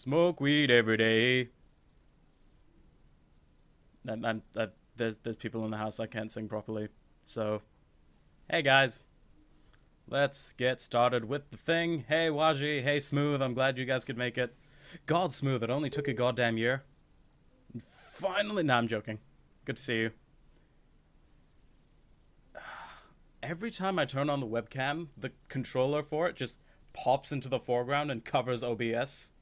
Smoke weed every day. There's people in the house. I can't sing properly. So, hey guys. Let's get started with the thing. Hey Waji, hey Smooth, I'm glad you guys could make it. God, Smooth, it only took a goddamn year. Finally, nah, I'm joking. Good to see you. Every time I turn on the webcam, the controller for it just pops into the foreground and covers OBS.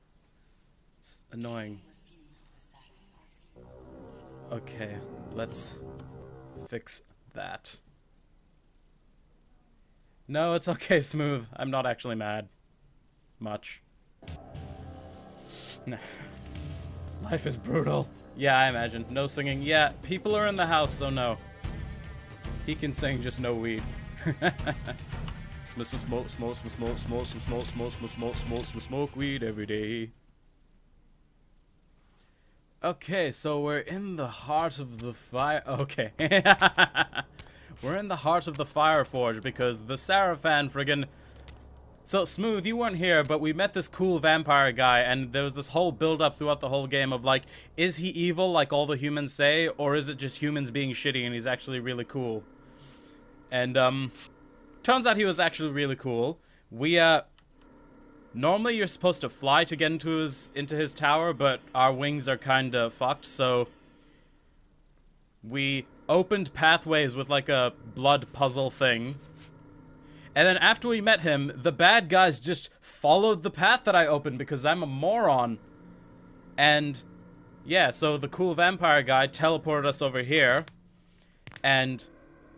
It's annoying. Okay, let's fix that. No, it's okay, Smooth. I'm not actually mad. Much. Life is brutal. Yeah, I imagine. No singing. Yeah, people are in the house, so no. He can sing, just no weed. Smoke weed every day. Okay, so we're in the heart of the fire. Okay. We're in the heart of the Fire Forge because the Sarafan friggin'... So, Smooth, you weren't here, but we met this cool vampire guy, and there was this whole build-up throughout the whole game of, like, is he evil like all the humans say, or is it just humans being shitty and he's actually really cool? And, turns out he was actually really cool. We, normally you're supposed to fly to get into his tower, but our wings are kinda fucked, so... we opened pathways with, like, a blood puzzle thing. And then after we met him, the bad guys just followed the path that I opened because I'm a moron. And, yeah, so the cool vampire guy teleported us over here. And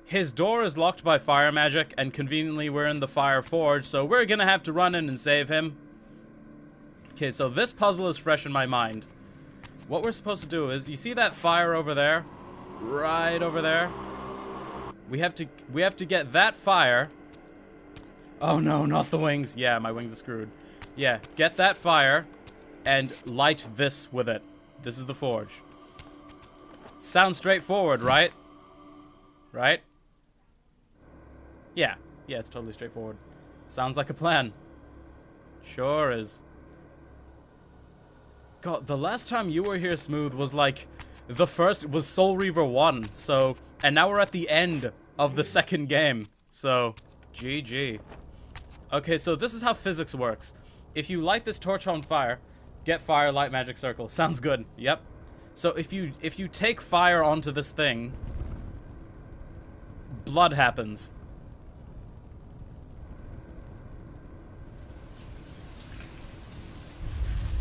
his door is locked by fire magic, and conveniently we're in the Fire Forge, so we're gonna have to run in and save him. Okay, so this puzzle is fresh in my mind. What we're supposed to do is, you see that fire over there? Right over there? We have to get that fire. Oh no, not the wings. Yeah, my wings are screwed. Yeah, get that fire and light this with it. This is the forge. Sounds straightforward, right? Right? Yeah. Yeah, it's totally straightforward. Sounds like a plan. Sure is. God, the last time you were here, Smooth, was like... the first was Soul Reaver 1, so... and now we're at the end of the second game. So, GG. Okay, so this is how physics works. If you light this torch on fire, get fire, light magic circle. Sounds good. Yep. So if you take fire onto this thing, blood happens.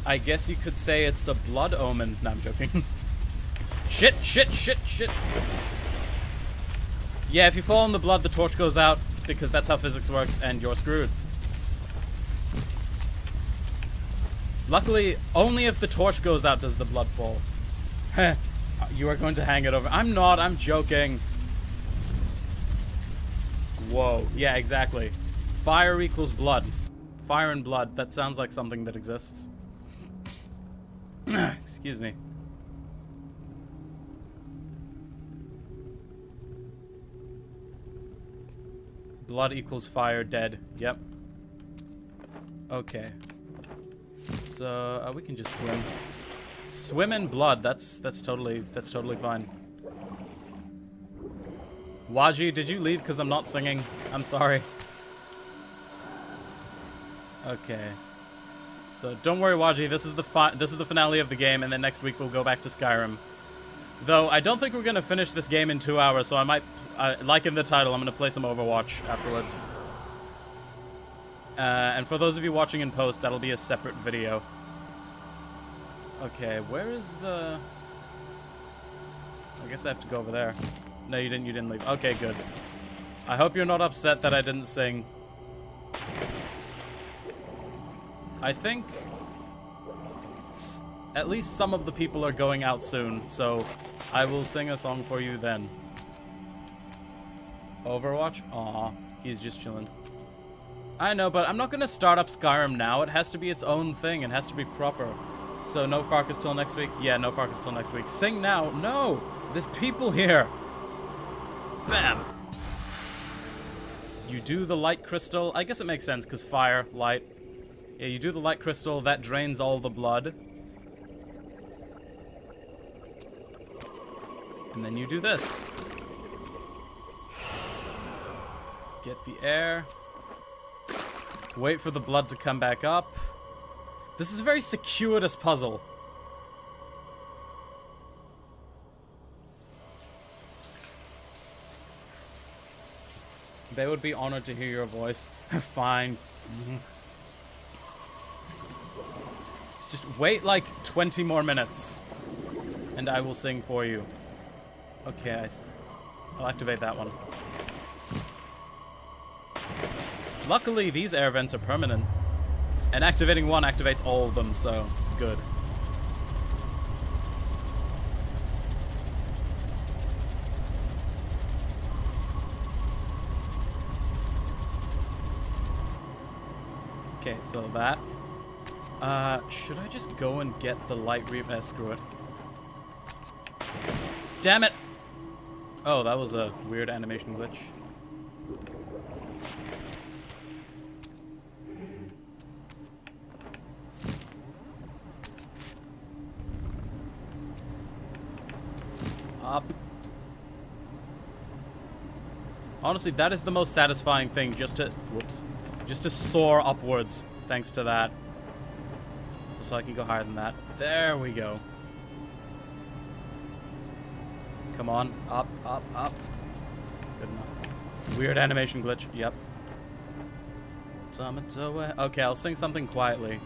I guess you could say it's a blood omen. No, I'm joking. Shit, shit, shit, shit. Yeah, if you fall in the blood, the torch goes out, because that's how physics works, and you're screwed. Luckily, only if the torch goes out does the blood fall. Heh. You are going to hang it over. I'm not, I'm joking. Whoa. Yeah, exactly. Fire equals blood. Fire and blood. That sounds like something that exists. Excuse me. Blood equals fire, dead. Yep. Okay. So we can just swim. Swim in blood. That's totally fine. Waji, did you leave because I'm not singing? I'm sorry. Okay. So don't worry, Waji. This is the finale of the game, and then next week we'll go back to Skyrim. Though, I don't think we're going to finish this game in 2 hours, so I might, like in the title, I'm going to play some Overwatch afterwards. And for those of you watching in post, that'll be a separate video. Okay, where is the... I guess I have to go over there. No, you didn't leave. Okay, good. I hope you're not upset that I didn't sing. I think... at least some of the people are going out soon, so I will sing a song for you then. Overwatch? Aw, he's just chilling. I know, but I'm not gonna start up Skyrim now. It has to be its own thing. It has to be proper. So no Farkas till next week? Yeah, no Farkas till next week. Sing now. No! There's people here. Bam! You do the light crystal. I guess it makes sense, because fire, light. Yeah, you do the light crystal, that drains all the blood. And then you do this. Get the air. Wait for the blood to come back up. This is a very circuitous puzzle. They would be honored to hear your voice. Fine. Just wait like 20 more minutes. And I will sing for you. Okay, I'll activate that one. Luckily, these air vents are permanent. And activating one activates all of them, so good. Okay, so that. Should I just go and get the light Reaver? Screw it. Damn it! Oh, that was a weird animation glitch. Up. Honestly, that is the most satisfying thing, just to... Whoops. Just to soar upwards, thanks to that. So I can go higher than that. There we go. Come on. Up, up, up. Good enough. Weird animation glitch. Yep. Okay, I'll sing something quietly.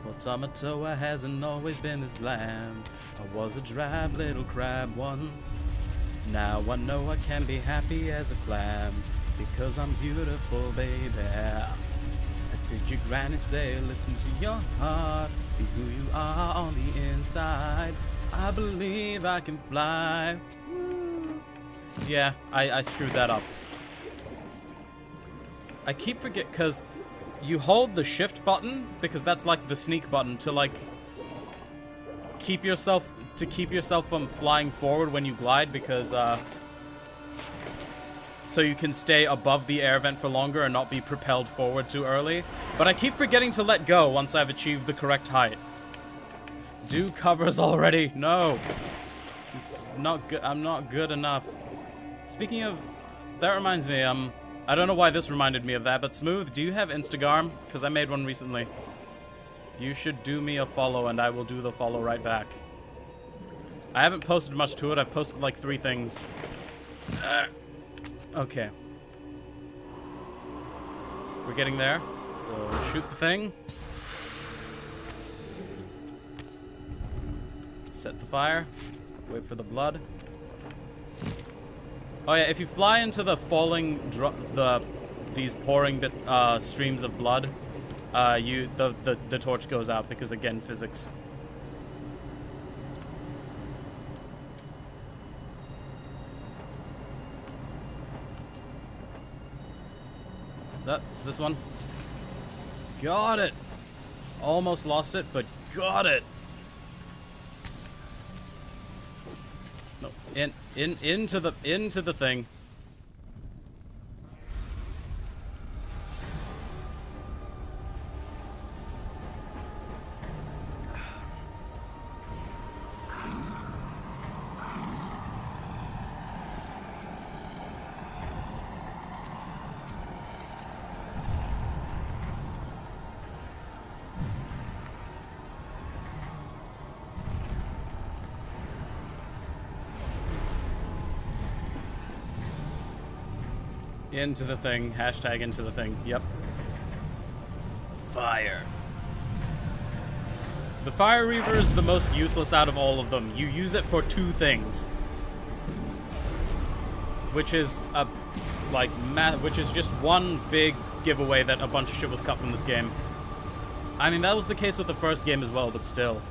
Well, Tamatoa hasn't always been this glam. I was a drab little crab once. Now I know I can be happy as a clam. Because I'm beautiful, baby. Did your granny say, listen to your heart, be who you are on the inside. I believe I can fly. Woo. Yeah, I screwed that up. I keep forgetting, because you hold the shift button, because that's like the sneak button to like keep yourself from flying forward when you glide, because so you can stay above the air vent for longer and not be propelled forward too early. But I keep forgetting to let go once I've achieved the correct height. Do covers already. No. I'm not good enough. Speaking of... That reminds me, I don't know why this reminded me of that, but Smooth, do you have Instagram? Because I made one recently. You should do me a follow and I will do the follow right back. I haven't posted much to it. I've posted like 3 things. Okay. We're getting there. So shoot the thing. Set the fire. Wait for the blood. Oh yeah, if you fly into the falling these pouring streams of blood, the torch goes out because again physics. Is this one? Got it! Almost lost it, but got it! No, into the thing. Into the thing. Hashtag into the thing. Yep. Fire. The Fire Reaver is the most useless out of all of them. You use it for 2 things. Which is which is just one big giveaway that a bunch of shit was cut from this game. I mean, that was the case with the first game as well, but still.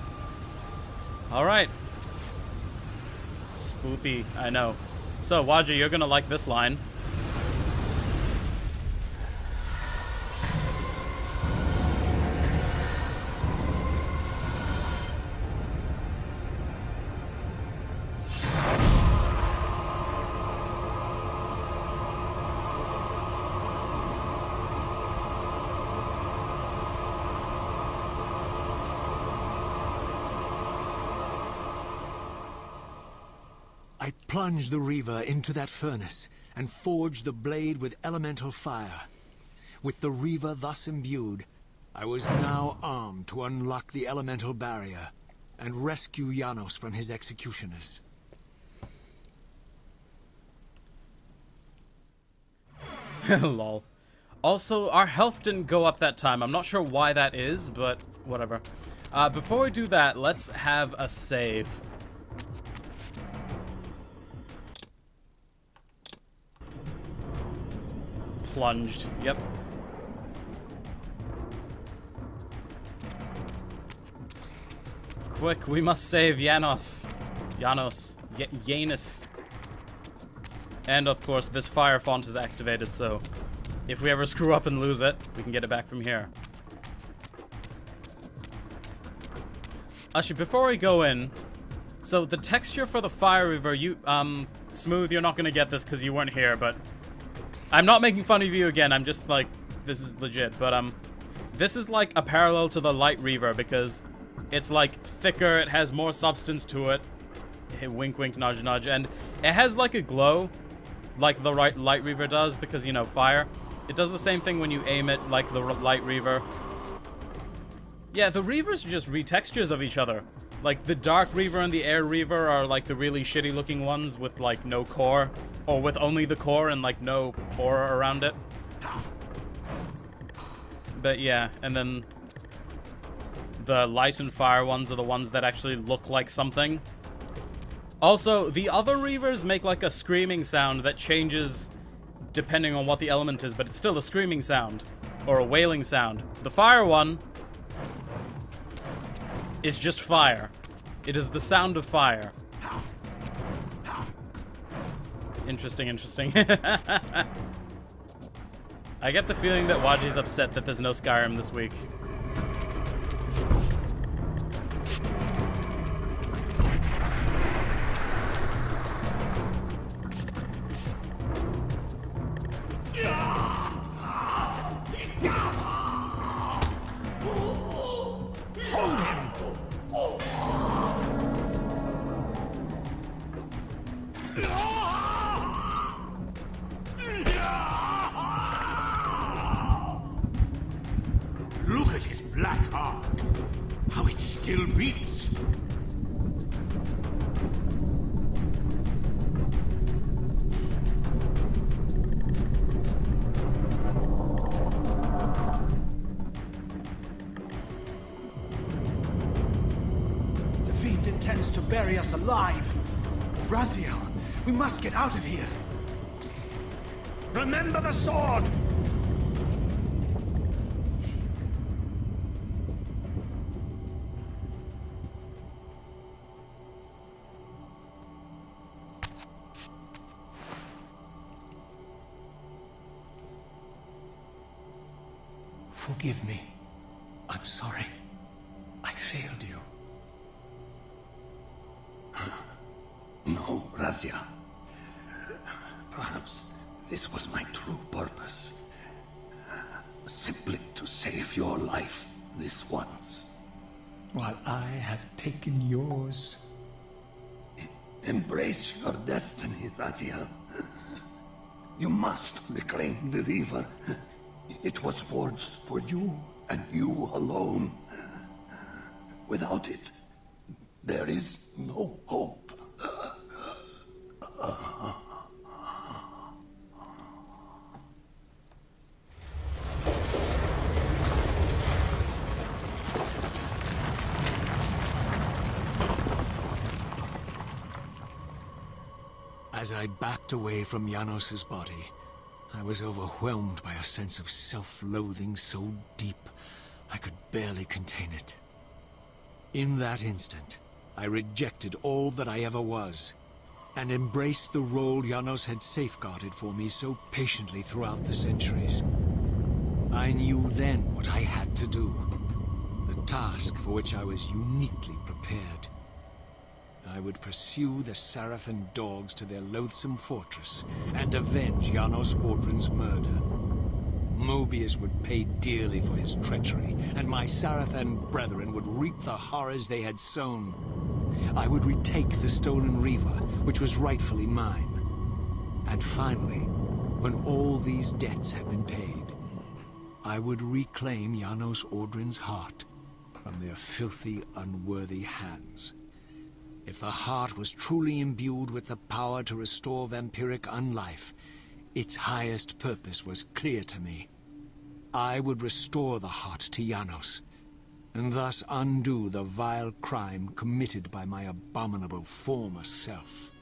Alright. Spoopy, I know. So, Waja, you're gonna like this line. I plunged the Reaver into that furnace and forged the blade with elemental fire. With the Reaver thus imbued, I was now armed to unlock the elemental barrier and rescue Janos from his executioners. Lol. Also, our health didn't go up that time. I'm not sure why that is, but whatever. Before we do that, let's have a save. Plunged. Yep. Quick, we must save Janos. Janos. Janus. And of course, this fire font is activated, so if we ever screw up and lose it, we can get it back from here. Actually, before we go in, so the texture for the Fire Reaver, Smooth, you're not gonna get this because you weren't here, but I'm not making fun of you again, I'm just like, this is legit, but this is like a parallel to the Light Reaver because it's like thicker, it has more substance to it, wink wink nudge nudge, and it has like a glow like the Light Reaver does because, you know, fire. It does the same thing when you aim it like the Light Reaver. Yeah, the Reavers are just retextures of each other. Like, the Dark Reaver and the Air Reaver are like the really shitty looking ones with like no core, or with only the core and like no aura around it. But yeah, and then the Light and Fire ones are the ones that actually look like something. Also, the other Reavers make like a screaming sound that changes depending on what the element is, but it's still a screaming sound, or a wailing sound. The Fire one is just fire. It is the sound of fire. Interesting, interesting. I get the feeling that Waji's upset that there's no Skyrim this week. Look at his black heart. How it still beats. The fiend intends to bury us alive. Raziel, we must get out of here. Remember the sword! Forgive me. I'm sorry. I failed you. No, Raziel. Perhaps this was my true purpose. Simply to save your life this once. While I have taken yours. Embrace your destiny, Raziel. You must reclaim the Reaver. It was forged for you, and you alone. Without it, there is no hope. As I backed away from Janos's body, I was overwhelmed by a sense of self-loathing so deep, I could barely contain it. In that instant, I rejected all that I ever was, and embraced the role Janos had safeguarded for me so patiently throughout the centuries. I knew then what I had to do, the task for which I was uniquely prepared. I would pursue the Saracen dogs to their loathsome fortress and avenge Janos Audrin's murder. Mobius would pay dearly for his treachery, and my Saracen brethren would reap the horrors they had sown. I would retake the stolen Reaver, which was rightfully mine. And finally, when all these debts had been paid, I would reclaim Janos Ordrin's heart from their filthy, unworthy hands. If the heart was truly imbued with the power to restore vampiric unlife, its highest purpose was clear to me. I would restore the heart to Janos, and thus undo the vile crime committed by my abominable former self.